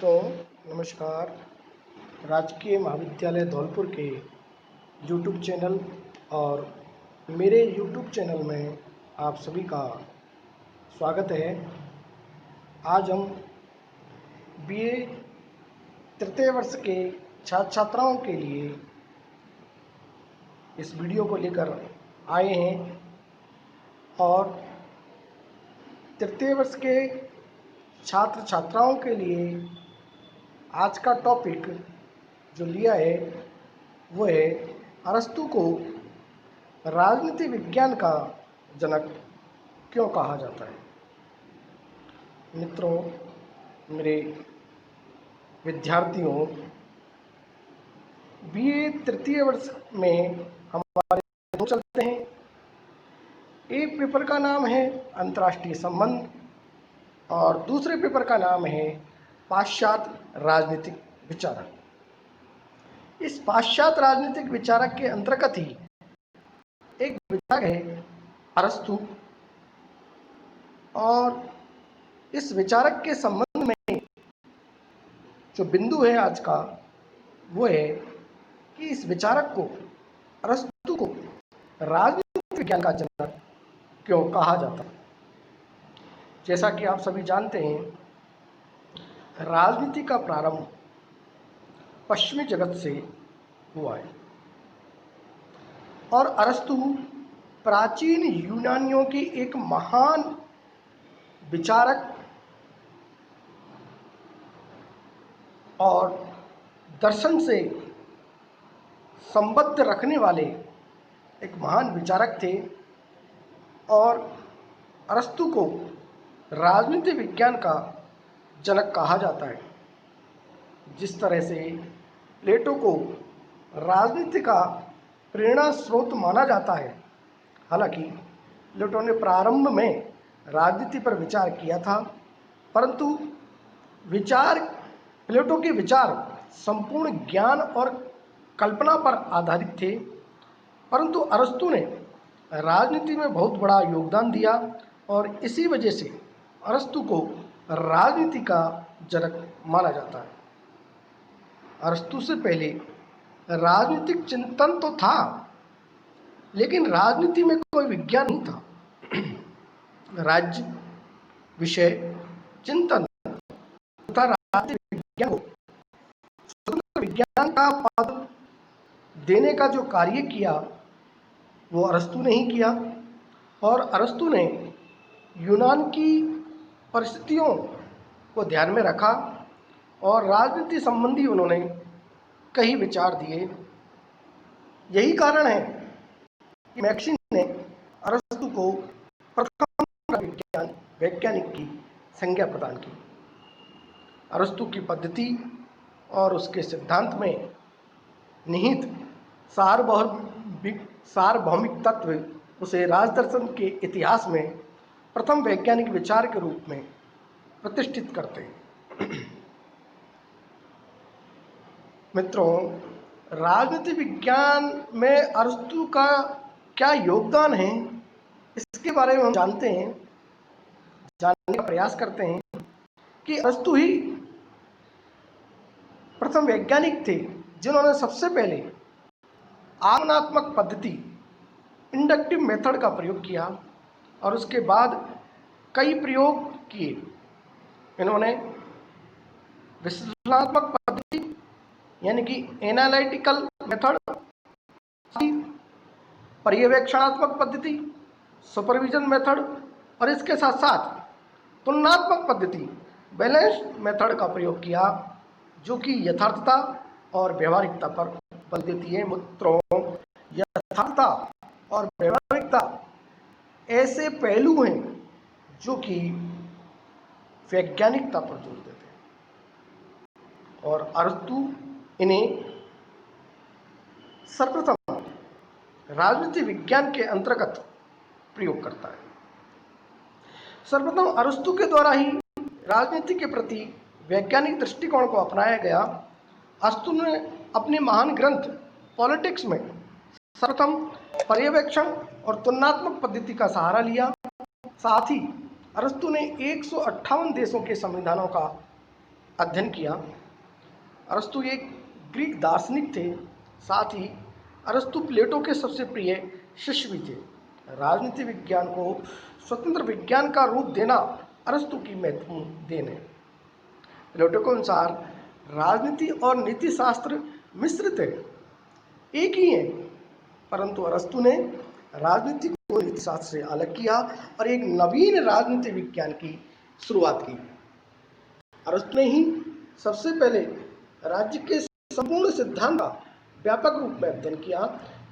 मित्रों, नमस्कार। राजकीय महाविद्यालय धौलपुर के यूट्यूब चैनल और मेरे यूट्यूब चैनल में आप सभी का स्वागत है। आज हम बीए तृतीय वर्ष के छात्र छात्राओं के लिए इस वीडियो को लेकर आए हैं और तृतीय वर्ष के छात्र छात्राओं के लिए आज का टॉपिक जो लिया है वो है अरस्तु को राजनीति विज्ञान का जनक क्यों कहा जाता है। मित्रों, मेरे विद्यार्थियों, बीए तृतीय वर्ष में हमारे दो चलते हैं। एक पेपर का नाम है अंतर्राष्ट्रीय संबंध और दूसरे पेपर का नाम है पाश्चात्य राजनीतिक विचारक। इस पाश्चात्य राजनीतिक विचारक के अंतर्गत ही एक विचारक है अरस्तु, और इस विचारक के संबंध में जो बिंदु है आज का वो है कि इस विचारक को, अरस्तु को राजनीतिक विज्ञान का जनक क्यों कहा जाता है। जैसा कि आप सभी जानते हैं, राजनीति का प्रारंभ पश्चिमी जगत से हुआ है और अरस्तु प्राचीन यूनानियों की एक महान विचारक और दर्शन से संबद्ध रखने वाले एक महान विचारक थे और अरस्तु को राजनीति विज्ञान का जनक कहा जाता है। जिस तरह से प्लेटो को राजनीति का प्रेरणा स्रोत माना जाता है, हालांकि प्लेटो ने प्रारंभ में राजनीति पर विचार किया था, परंतु प्लेटो के विचार संपूर्ण ज्ञान और कल्पना पर आधारित थे, परंतु अरस्तु ने राजनीति में बहुत बड़ा योगदान दिया और इसी वजह से अरस्तु को राजनीति का जनक माना जाता है। अरस्तु से पहले राजनीतिक चिंतन तो था, लेकिन राजनीति में कोई विज्ञान नहीं था। राज्य विषय चिंतन तथा राजनीतिक विज्ञान को स्वतंत्र विज्ञान का पद देने का जो कार्य किया वो अरस्तु ने ही किया और अरस्तु ने यूनान की परिस्थितियों को ध्यान में रखा और राजनीति संबंधी उन्होंने कई विचार दिए। यही कारण है कि मैक्सिन ने अरस्तु को प्रथम वैज्ञानिक की संज्ञा प्रदान की। अरस्तु की पद्धति और उसके सिद्धांत में निहित सार्वभौमिक तत्व उसे राजदर्शन के इतिहास में प्रथम वैज्ञानिक विचार के रूप में प्रतिष्ठित करते हैं। मित्रों, राजनीति विज्ञान में अरस्तु का क्या योगदान है, इसके बारे में हम जानने का प्रयास करते हैं कि अरस्तु ही प्रथम वैज्ञानिक थे जिन्होंने सबसे पहले आगमनात्मक पद्धति, इंडक्टिव मेथड का प्रयोग किया और उसके बाद कई प्रयोग किए। इन्होंने विश्लेषणात्मक पद्धति यानी कि एनालिटिकल मेथड, पर्यवेक्षणात्मक पद्धति, सुपरविजन मेथड और इसके साथ साथ तुलनात्मक पद्धति, बैलेंस मेथड का प्रयोग किया, जो कि यथार्थता और व्यवहारिकता पर बल देती है। मित्रों, यथार्थता और व्यवहारिकता ऐसे पहलू हैं जो कि वैज्ञानिकता पर जोर देते हैं और अरस्तु इन्हें सर्वप्रथम राजनीति विज्ञान के अंतर्गत प्रयोग करता है। सर्वप्रथम अरस्तु के द्वारा ही राजनीति के प्रति वैज्ञानिक दृष्टिकोण को अपनाया गया। अरस्तु ने अपने महान ग्रंथ पॉलिटिक्स में सर्वप्रथम पर्यवेक्षण और तुलनात्मक पद्धति का सहारा लिया। साथ ही अरस्तु ने 158 देशों के संविधानों का अध्ययन किया। अरस्तु एक ग्रीक दार्शनिक थे, साथ ही अरस्तु प्लेटो के सबसे प्रिय शिष्य भी थे। राजनीति विज्ञान को स्वतंत्र विज्ञान का रूप देना अरस्तु की महत्वपूर्ण देन है। प्लेटो के अनुसार राजनीति और नीति शास्त्र मिश्रित है, एक ही है, परंतु अरस्तु ने राजनीति को नीति शास्त्र से अलग किया और एक नवीन राजनीति विज्ञान की शुरुआत की। अरस्तु ने ही सबसे पहले राज्य के संपूर्ण सिद्धांत का व्यापक रूप में अध्ययन किया।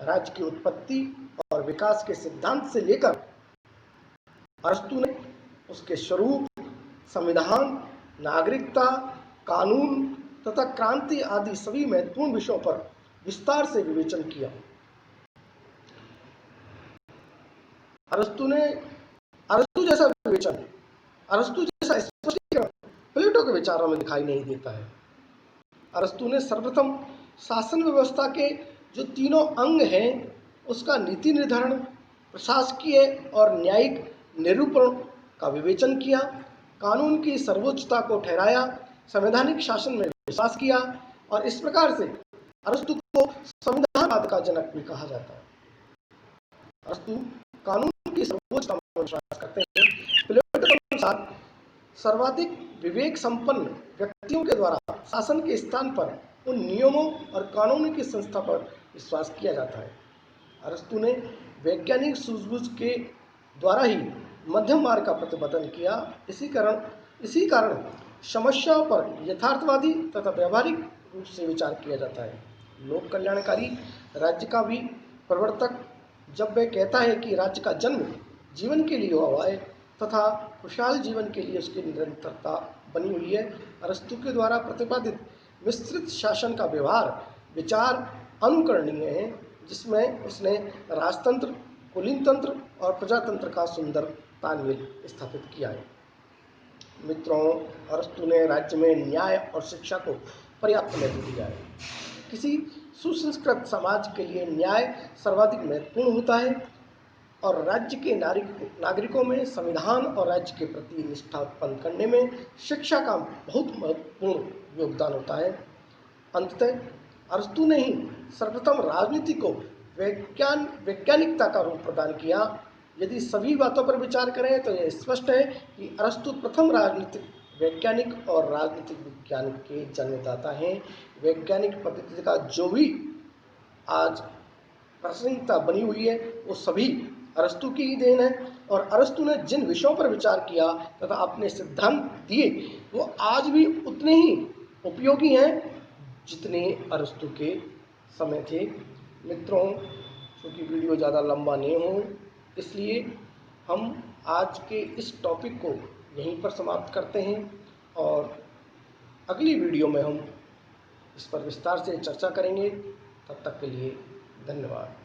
राज्य की उत्पत्ति और विकास के सिद्धांत से लेकर अरस्तु ने उसके स्वरूप, संविधान, नागरिकता, कानून तथा क्रांति आदि सभी महत्वपूर्ण विषयों पर विस्तार से विवेचन किया। अरस्तु जैसा विवेचन, अरस्तु जैसा स्पष्टीकरण प्लेटो के विचारों में दिखाई नहीं देता है। अरस्तु ने सर्वप्रथम शासन व्यवस्था के जो तीनों अंग हैं उसका नीति निर्धारण, प्रशासकीय और न्यायिक निरूपण का विवेचन किया, कानून की सर्वोच्चता को ठहराया, संवैधानिक शासन में विश्वास किया और इस प्रकार से अरस्तु को संविधानवाद का जनक भी कहा जाता है। अरस्तु कानून की सर्वोच्चता में विश्वास करते हैं। प्लेटो के अनुसार सर्वाधिक विवेक संपन्न व्यक्तियों के द्वारा शासन के स्थान पर उन नियमों और कानून की संस्था पर विश्वास किया जाता है। अरस्तु ने वैज्ञानिक सूझबूझ के द्वारा ही मध्यम मार्ग का प्रतिपादन किया। इसी कारण समस्याओं पर यथार्थवादी तथा व्यवहारिक रूप से विचार किया जाता है। लोक कल्याणकारी राज्य का भी प्रवर्तक जब वह कहता है कि राज्य का जन्म जीवन के लिए हुआ है तथा खुशहाल जीवन के लिए उसकी निरंतरता बनी हुई है। अरस्तु के द्वारा प्रतिपादित विस्तृत शासन का व्यवहार विचार अनुकरणीय है, जिसमें उसने राजतंत्र, कुलीन तंत्र और प्रजातंत्र का सुंदर तालमेल स्थापित किया है। मित्रों, अरस्तु ने राज्य में न्याय और शिक्षा को पर्याप्त महत्व दिया है। किसी सुसंस्कृत समाज के लिए न्याय सर्वाधिक महत्वपूर्ण होता है और राज्य के नागरिकों में संविधान और राज्य के प्रति निष्ठा उत्पन्न करने में शिक्षा का बहुत महत्वपूर्ण योगदान होता है। अंततः अरस्तु ने ही सर्वप्रथम राजनीति को वैज्ञानिकता का रूप प्रदान किया। यदि सभी बातों पर विचार करें तो यह स्पष्ट है कि अरस्तु प्रथम राजनीतिक वैज्ञानिक और राजनीतिक विज्ञान के जन्मदाता हैं। वैज्ञानिक पद्धति का जो भी आज प्रासंगिकता बनी हुई है वो सभी अरस्तु की ही देन है और अरस्तु ने जिन विषयों पर विचार किया तथा अपने सिद्धांत दिए वो आज भी उतने ही उपयोगी हैं जितने अरस्तु के समय थे। मित्रों, क्योंकि वीडियो ज़्यादा लंबा नहीं हो इसलिए हम आज के इस टॉपिक को यहीं पर समाप्त करते हैं और अगली वीडियो में हम इस पर विस्तार से चर्चा करेंगे। तब तक के लिए धन्यवाद।